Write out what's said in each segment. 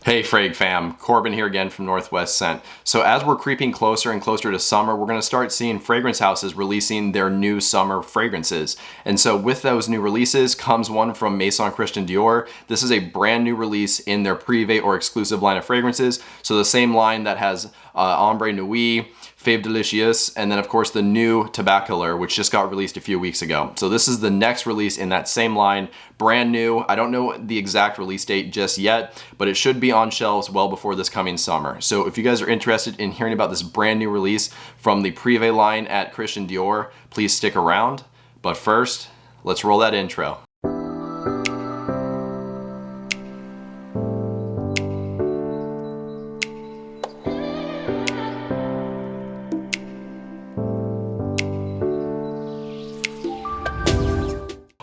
Hey Frag fam, Corbin here again from Northwest Scent. So as we're creeping closer and closer to summer, we're going to start seeing fragrance houses releasing their new summer fragrances. And so with those new releases comes one from Maison Christian Dior. This is a brand new release in their Privé or exclusive line of fragrances. So the same line that has Ambre Nuit, Fave Delicious, and then of course the new Tabacaleur, which just got released a few weeks ago. So this is the next release in that same line, brand new. I don't know the exact release date just yet, but it should be on shelves well before this coming summer. So if you guys are interested in hearing about this brand new release from the Privé line at Christian Dior, please stick around. But first, let's roll that intro.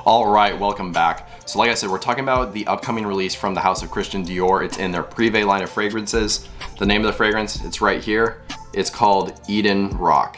All right, welcome back. So like I said, we're talking about the upcoming release from the house of Christian Dior. It's in their Privé line of fragrances. The name of the fragrance, it's right here. It's called Eden-Roc.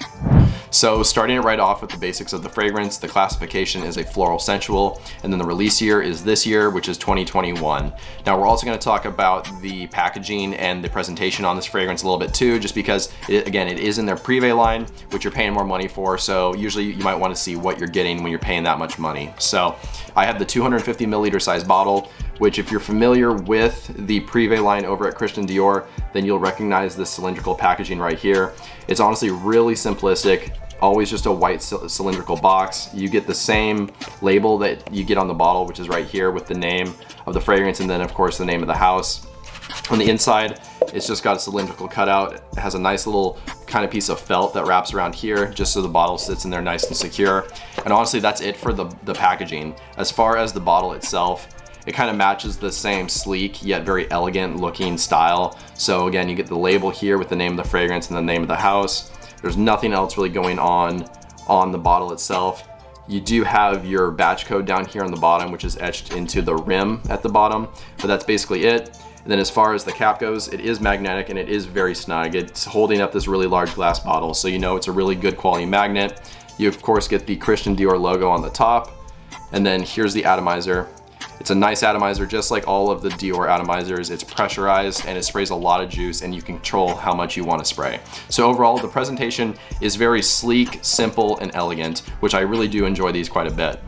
So starting it right off with the basics of the fragrance, the classification is a floral sensual, and then the release year is this year, which is 2021. Now we're also going to talk about the packaging and the presentation on this fragrance a little bit too, just because again, it is in their Privé line, which you're paying more money for. So usually you might want to see what you're getting when you're paying that much money. So I have the 250 milliliter size bottle, which if you're familiar with the Privé line over at Christian Dior, then you'll recognize this cylindrical packaging right here. It's honestly really simplistic, always just a white cylindrical box. You get the same label that you get on the bottle, which is right here with the name of the fragrance and then of course the name of the house. On the inside, it's just got a cylindrical cutout. It has a nice little kind of piece of felt that wraps around here just so the bottle sits in there nice and secure. And honestly, that's it for the packaging. As far as the bottle itself, it kind of matches the same sleek yet very elegant looking style. So again, you get the label here with the name of the fragrance and the name of the house. There's nothing else really going on the bottle itself. You do have your batch code down here on the bottom, which is etched into the rim at the bottom, but that's basically it. And then as far as the cap goes, it is magnetic and it is very snug. It's holding up this really large glass bottle, so you know it's a really good quality magnet. You of course get the Christian Dior logo on the top, and then here's the atomizer. It's a nice atomizer, just like all of the Dior atomizers. It's pressurized and it sprays a lot of juice and you can control how much you want to spray. So overall, the presentation is very sleek, simple, and elegant, which I really do enjoy these quite a bit.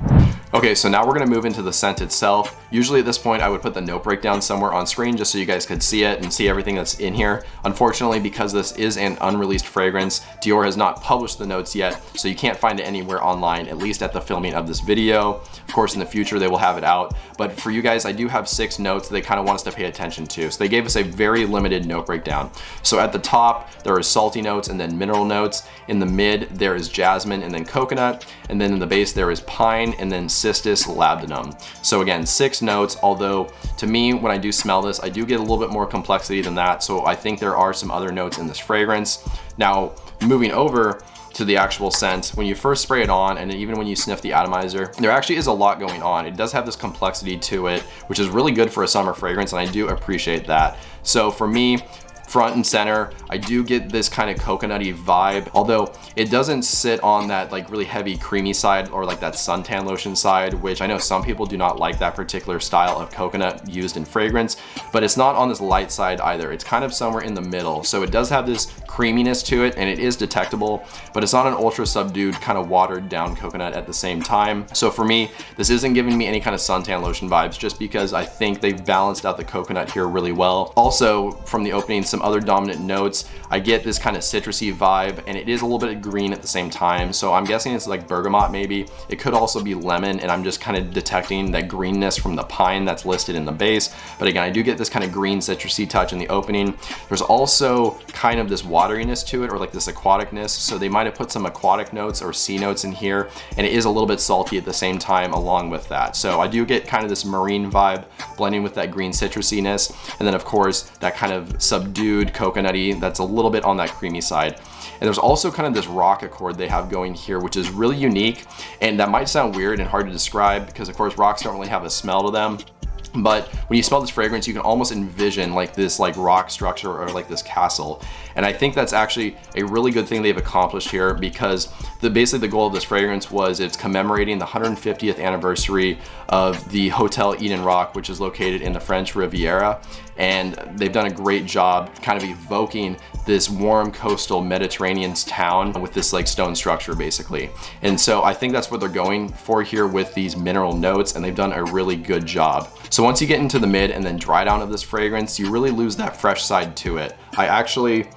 Okay, so now we're gonna move into the scent itself. Usually at this point, I would put the note breakdown somewhere on screen just so you guys could see it and see everything that's in here. Unfortunately, because this is an unreleased fragrance, Dior has not published the notes yet, so you can't find it anywhere online, at least at the filming of this video. Of course, in the future, they will have it out. But for you guys, I do have 6 notes that they kind of want us to pay attention to. So they gave us a very limited note breakdown. So at the top, there are salty notes and then mineral notes. In the mid, there is jasmine and then coconut. And then in the base, there is pine and then cistus labdanum. So again, 6 notes, although to me, when I do smell this, I do get a little bit more complexity than that. So I think there are some other notes in this fragrance. Now, moving over to the actual scent, when you first spray it on and even when you sniff the atomizer, there actually is a lot going on. It does have this complexity to it, which is really good for a summer fragrance, and I do appreciate that. So for me, front and center, I do get this kind of coconutty vibe, although it doesn't sit on that like really heavy creamy side or like that suntan lotion side, which I know some people do not like that particular style of coconut used in fragrance, but it's not on this light side either. It's kind of somewhere in the middle. So it does have this creaminess to it and it is detectable, but it's not an ultra subdued kind of watered down coconut at the same time. So for me, this isn't giving me any kind of suntan lotion vibes just because I think they've balanced out the coconut here really well. Also from the opening, some other dominant notes, I get this kind of citrusy vibe and it is a little bit of green at the same time. So I'm guessing it's like bergamot maybe. It could also be lemon and I'm just kind of detecting that greenness from the pine that's listed in the base. But again, I do get this kind of green citrusy touch in the opening. There's also kind of this wateriness to it or like this aquaticness. So they might have put some aquatic notes or sea notes in here and it is a little bit salty at the same time along with that. So I do get kind of this marine vibe blending with that green citrusiness. And then of course that kind of subdued coconutty that's a little bit on that creamy side. And there's also kind of this rock accord they have going here, which is really unique. And that might sound weird and hard to describe because of course rocks don't really have a smell to them. But when you smell this fragrance, you can almost envision like this like rock structure or like this castle. And I think that's actually a really good thing they've accomplished here, because basically the goal of this fragrance was it's commemorating the 150th anniversary of the Hotel Eden-Roc, which is located in the French Riviera. And they've done a great job kind of evoking this warm coastal Mediterranean town with this like stone structure basically. And so I think that's what they're going for here with these mineral notes, and they've done a really good job. So once you get into the mid and then dry down of this fragrance, you really lose that fresh side to it. I actually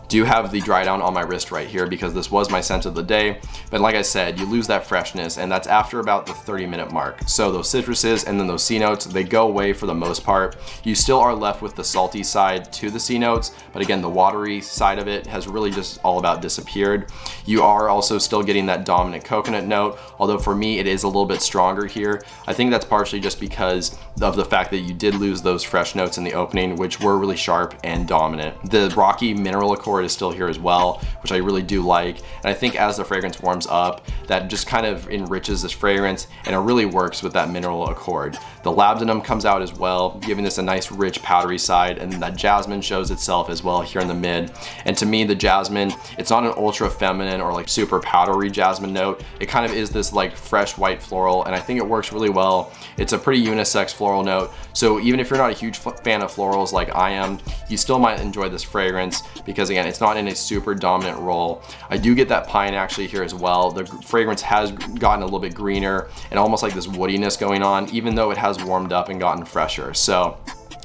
do have the dry down on my wrist right here because this was my scent of the day. But like I said, you lose that freshness, and that's after about the 30-minute mark. So those citruses and then those C notes, they go away for the most part. You still are left with the salty side to the C notes, but again, the watery side of it has really just all about disappeared. You are also still getting that dominant coconut note, although for me it is a little bit stronger here. I think that's partially just because of the fact that you did lose those fresh notes in the opening, which were really sharp and dominant. The rocky mineral accord is still here as well, which I really do like. And I think as the fragrance warms up, that just kind of enriches this fragrance, and it really works with that mineral accord. The labdanum comes out as well, giving this a nice rich powdery side, and that jasmine shows itself as well here in the mid. And to me, the jasmine, it's not an ultra feminine or like super powdery jasmine note. It kind of is this like fresh white floral, and I think it works really well. It's a pretty unisex floral note, so even if you're not a huge fan of florals like I am, you still might enjoy this fragrance because again, it's not in a super dominant role. I do get that pine actually here as well. The fragrance has gotten a little bit greener and almost like this woodiness going on, even though it has warmed up and gotten fresher. So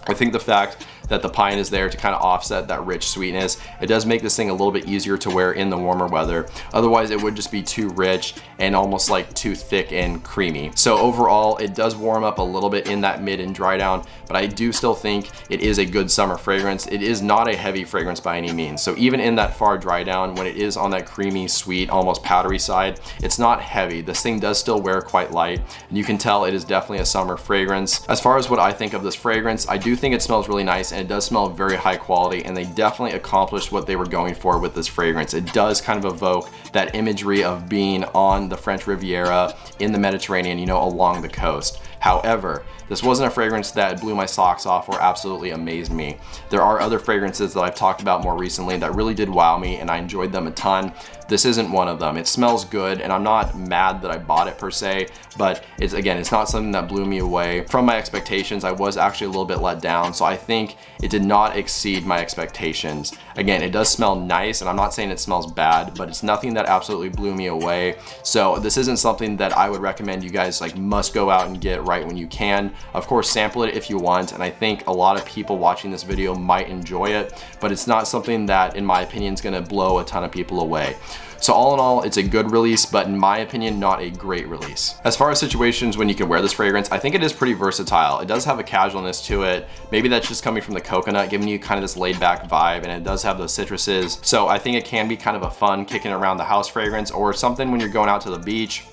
I think the fact that the pine is there to kind of offset that rich sweetness, it does make this thing a little bit easier to wear in the warmer weather. Otherwise it would just be too rich and almost like too thick and creamy. So overall, it does warm up a little bit in that mid and dry down, but I do still think it is a good summer fragrance. It is not a heavy fragrance by any means. So even in that far dry down, when it is on that creamy, sweet, almost powdery side, it's not heavy. This thing does still wear quite light, and you can tell it is definitely a summer fragrance. As far as what I think of this fragrance, I do think it smells really nice, and it does smell very high quality, and they definitely accomplished what they were going for with this fragrance. It does kind of evoke that imagery of being on the French Riviera in the Mediterranean, you know, along the coast. However, this wasn't a fragrance that blew my socks off or absolutely amazed me. There are other fragrances that I've talked about more recently that really did wow me, and I enjoyed them a ton. This isn't one of them. It smells good, and I'm not mad that I bought it per se, but it's not something that blew me away. From my expectations, I was actually a little bit let down, so I think it did not exceed my expectations. Again, it does smell nice, and I'm not saying it smells bad, but it's nothing that absolutely blew me away. So this isn't something that I would recommend you guys like must go out and get right when you can. Of course, sample it if you want, and I think a lot of people watching this video might enjoy it, but it's not something that, in my opinion, is gonna blow a ton of people away. So all in all, it's a good release, but in my opinion, not a great release. As far as situations when you can wear this fragrance, I think it is pretty versatile. It does have a casualness to it. Maybe that's just coming from the coconut, giving you kind of this laid back vibe, and it does have those citruses. So I think it can be kind of a fun kicking around the house fragrance, or something when you're going out to the beach.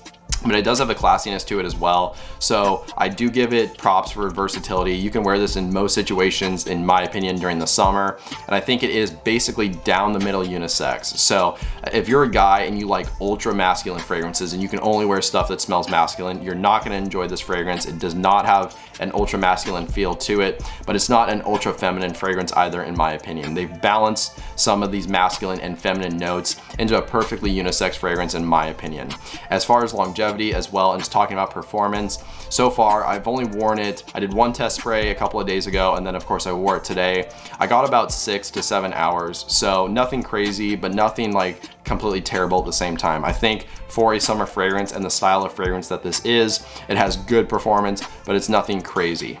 But it does have a classiness to it as well. So I do give it props for versatility. You can wear this in most situations, in my opinion, during the summer. And I think it is basically down the middle unisex. So if you're a guy and you like ultra masculine fragrances and you can only wear stuff that smells masculine, you're not gonna enjoy this fragrance. It does not have an ultra masculine feel to it, but it's not an ultra feminine fragrance either, in my opinion. They've balanced some of these masculine and feminine notes into a perfectly unisex fragrance, in my opinion. As far as longevity as well, and just talking about performance, so far I've only worn it, I did one test spray a couple of days ago, and then of course I wore it today. I got about 6 to 7 hours, so nothing crazy, but nothing like completely terrible at the same time. I think for a summer fragrance and the style of fragrance that this is, it has good performance, but it's nothing crazy.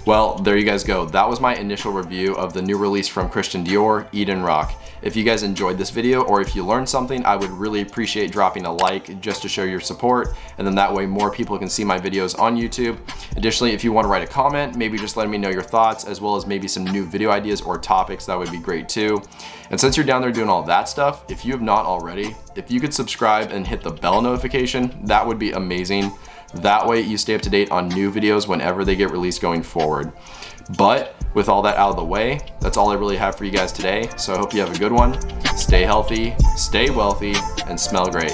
Well, there you guys go. That was my initial review of the new release from Christian Dior, Eden-Roc. If you guys enjoyed this video, or if you learned something, I would really appreciate dropping a like just to show your support, and then that way more people can see my videos on YouTube. Additionally, if you want to write a comment, maybe just letting me know your thoughts, as well as maybe some new video ideas or topics, that would be great too. And since you're down there doing all that stuff, if you have not already, if you could subscribe and hit the bell notification, that would be amazing. That way you stay up to date on new videos whenever they get released going forward. But with all that out of the way, that's all I really have for you guys today. So I hope you have a good one. Stay healthy, stay wealthy, and smell great.